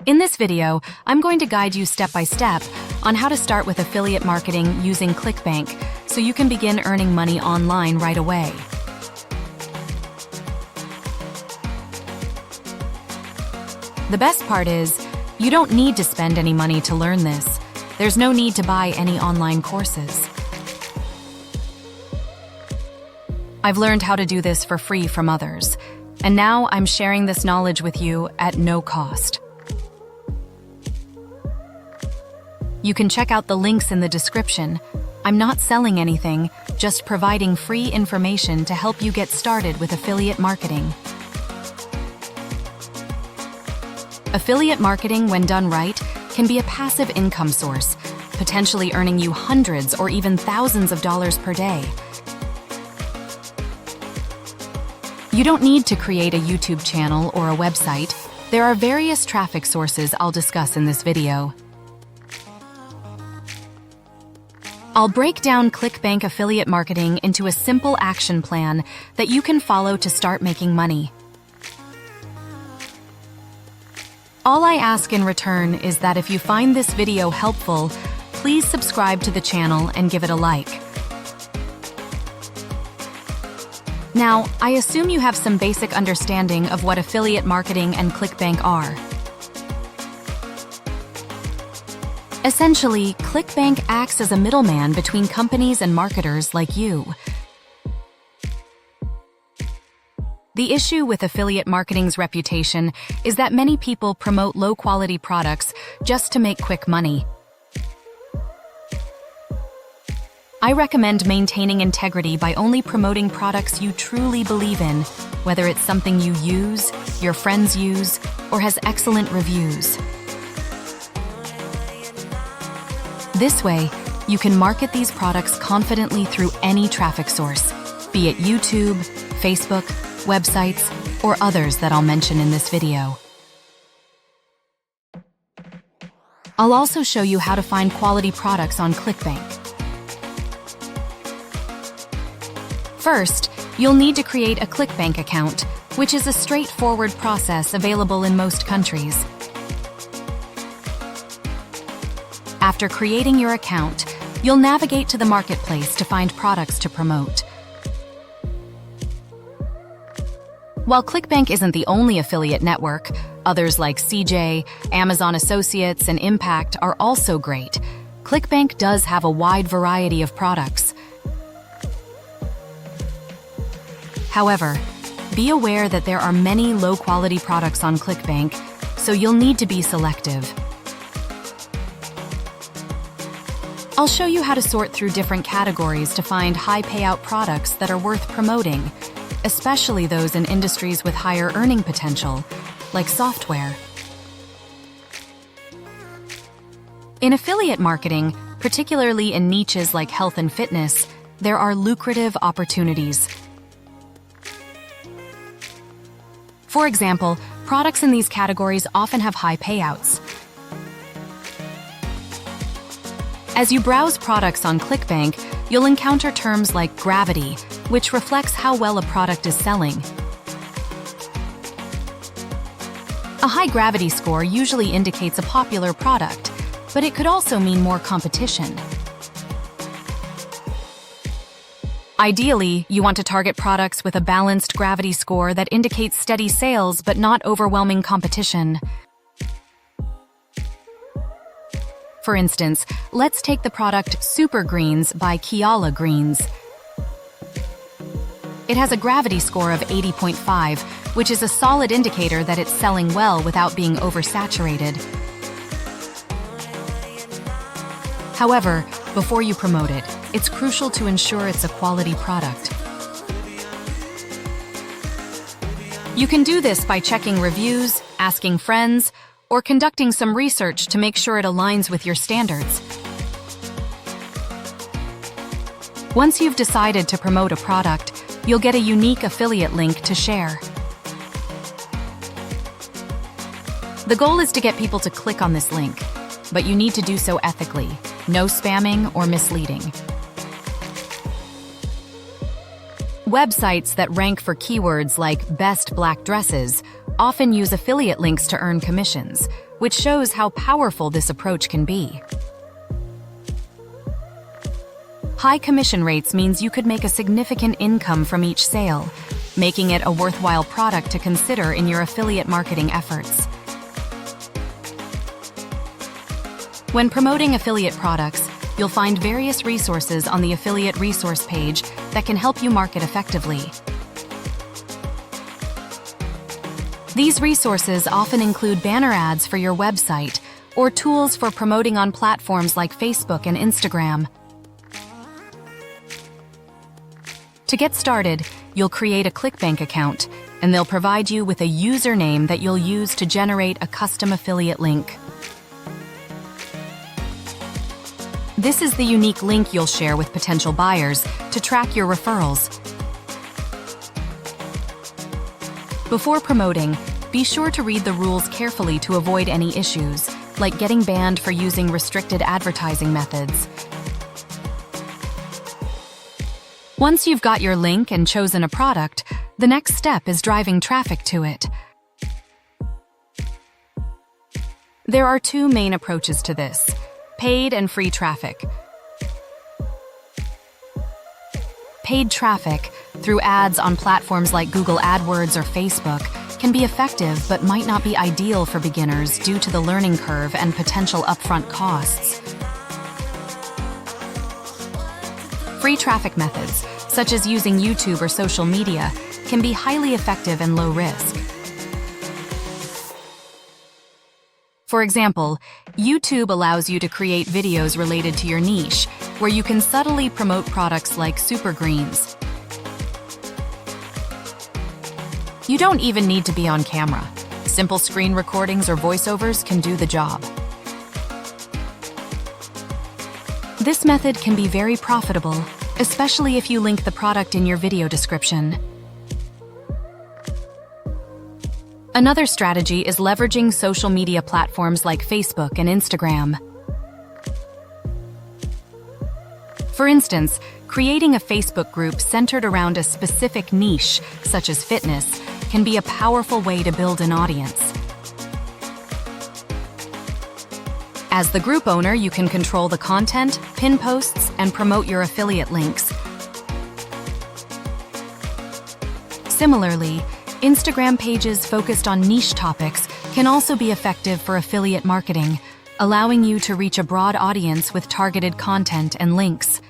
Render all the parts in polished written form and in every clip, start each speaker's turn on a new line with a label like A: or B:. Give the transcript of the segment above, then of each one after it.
A: In this video, I'm going to guide you step by step on how to start with affiliate marketing using Clickbank so you can begin earning money online right away. The best part is, you don't need to spend any money to learn this. There's no need to buy any online courses. I've learned how to do this for free from others, and now I'm sharing this knowledge with you at no cost. You can check out the links in the description. I'm not selling anything, just providing free information to help you get started with affiliate marketing. Affiliate marketing, when done right, can be a passive income source, potentially earning you hundreds or even thousands of dollars per day. You don't need to create a YouTube channel or a website. There are various traffic sources I'll discuss in this video. I'll break down Clickbank affiliate marketing into a simple action plan that you can follow to start making money. All I ask in return is that if you find this video helpful, please subscribe to the channel and give it a like. Now, I assume you have some basic understanding of what affiliate marketing and Clickbank are. Essentially, Clickbank acts as a middleman between companies and marketers like you. The issue with affiliate marketing's reputation is that many people promote low-quality products just to make quick money. I recommend maintaining integrity by only promoting products you truly believe in, whether it's something you use, your friends use, or has excellent reviews. This way, you can market these products confidently through any traffic source, be it YouTube, Facebook, websites, or others that I'll mention in this video. I'll also show you how to find quality products on Clickbank. First, you'll need to create a Clickbank account, which is a straightforward process available in most countries. After creating your account, you'll navigate to the marketplace to find products to promote. While Clickbank isn't the only affiliate network, others like CJ, Amazon Associates, and Impact are also great. Clickbank does have a wide variety of products. However, be aware that there are many low-quality products on Clickbank, so you'll need to be selective. I'll show you how to sort through different categories to find high-payout products that are worth promoting, especially those in industries with higher earning potential, like software. In affiliate marketing, particularly in niches like health and fitness, there are lucrative opportunities. For example, products in these categories often have high payouts. As you browse products on Clickbank, you'll encounter terms like gravity, which reflects how well a product is selling. A high gravity score usually indicates a popular product, but it could also mean more competition. Ideally, you want to target products with a balanced gravity score that indicates steady sales but not overwhelming competition. For instance, let's take the product Super Greens by Kiala Greens. It has a gravity score of 80.5, which is a solid indicator that it's selling well without being oversaturated. However, before you promote it, it's crucial to ensure it's a quality product. You can do this by checking reviews, asking friends, or conducting some research to make sure it aligns with your standards. Once you've decided to promote a product, you'll get a unique affiliate link to share. The goal is to get people to click on this link, but you need to do so ethically, no spamming or misleading. Websites that rank for keywords like best black dresses often use affiliate links to earn commissions, which shows how powerful this approach can be. High commission rates means you could make a significant income from each sale, making it a worthwhile product to consider in your affiliate marketing efforts. When promoting affiliate products, you'll find various resources on the affiliate resource page that can help you market effectively. These resources often include banner ads for your website or tools for promoting on platforms like Facebook and Instagram. To get started, you'll create a Clickbank account, and they'll provide you with a username that you'll use to generate a custom affiliate link. This is the unique link you'll share with potential buyers to track your referrals. Before promoting, be sure to read the rules carefully to avoid any issues, like getting banned for using restricted advertising methods. Once you've got your link and chosen a product, the next step is driving traffic to it. There are two main approaches to this: paid and free traffic. Paid traffic, through ads on platforms like Google AdWords or Facebook, can be effective but might not be ideal for beginners due to the learning curve and potential upfront costs. Free traffic methods, such as using YouTube or social media, can be highly effective and low risk. For example, YouTube allows you to create videos related to your niche, where you can subtly promote products like super greens. You don't even need to be on camera. Simple screen recordings or voiceovers can do the job. This method can be very profitable, especially if you link the product in your video description. Another strategy is leveraging social media platforms like Facebook and Instagram. For instance, creating a Facebook group centered around a specific niche, such as fitness, can be a powerful way to build an audience. As the group owner, you can control the content, pin posts, and promote your affiliate links. Similarly, Instagram pages focused on niche topics can also be effective for affiliate marketing, allowing you to reach a broad audience with targeted content and links.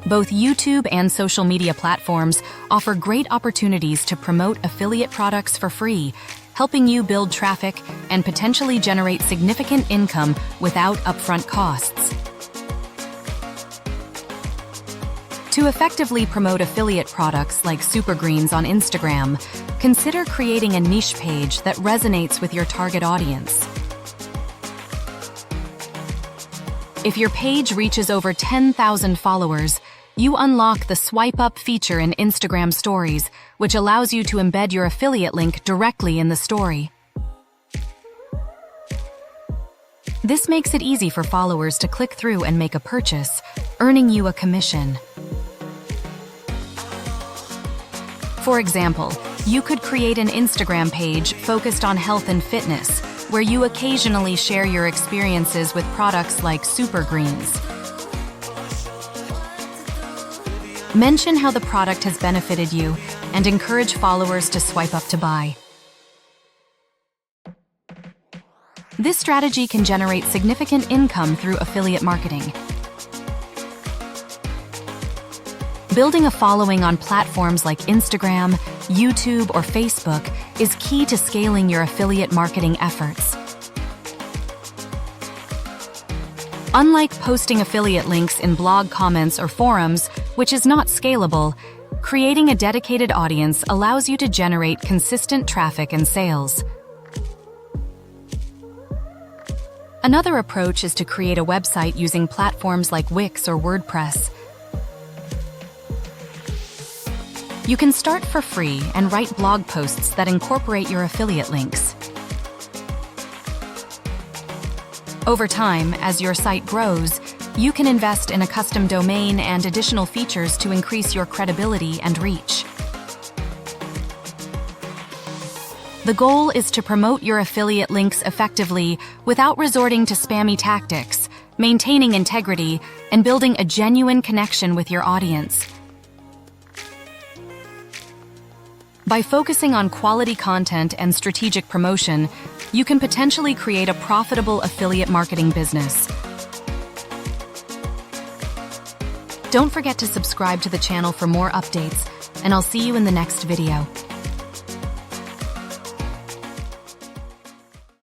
A: Both YouTube and social media platforms offer great opportunities to promote affiliate products for free, helping you build traffic and potentially generate significant income without upfront costs. To effectively promote affiliate products like super greens on Instagram, consider creating a niche page that resonates with your target audience. If your page reaches over 10,000 followers, you unlock the swipe up feature in Instagram Stories, which allows you to embed your affiliate link directly in the story. This makes it easy for followers to click through and make a purchase, earning you a commission. For example, you could create an Instagram page focused on health and fitness, where you occasionally share your experiences with products like super greens. Mention how the product has benefited you and encourage followers to swipe up to buy. This strategy can generate significant income through affiliate marketing. Building a following on platforms like Instagram, YouTube, or Facebook is key to scaling your affiliate marketing efforts. Unlike posting affiliate links in blog comments or forums, which is not scalable, creating a dedicated audience allows you to generate consistent traffic and sales. Another approach is to create a website using platforms like Wix or WordPress. You can start for free and write blog posts that incorporate your affiliate links. Over time, as your site grows, you can invest in a custom domain and additional features to increase your credibility and reach. The goal is to promote your affiliate links effectively without resorting to spammy tactics, maintaining integrity, and building a genuine connection with your audience. By focusing on quality content and strategic promotion, you can potentially create a profitable affiliate marketing business. Don't forget to subscribe to the channel for more updates, and I'll see you in the next video.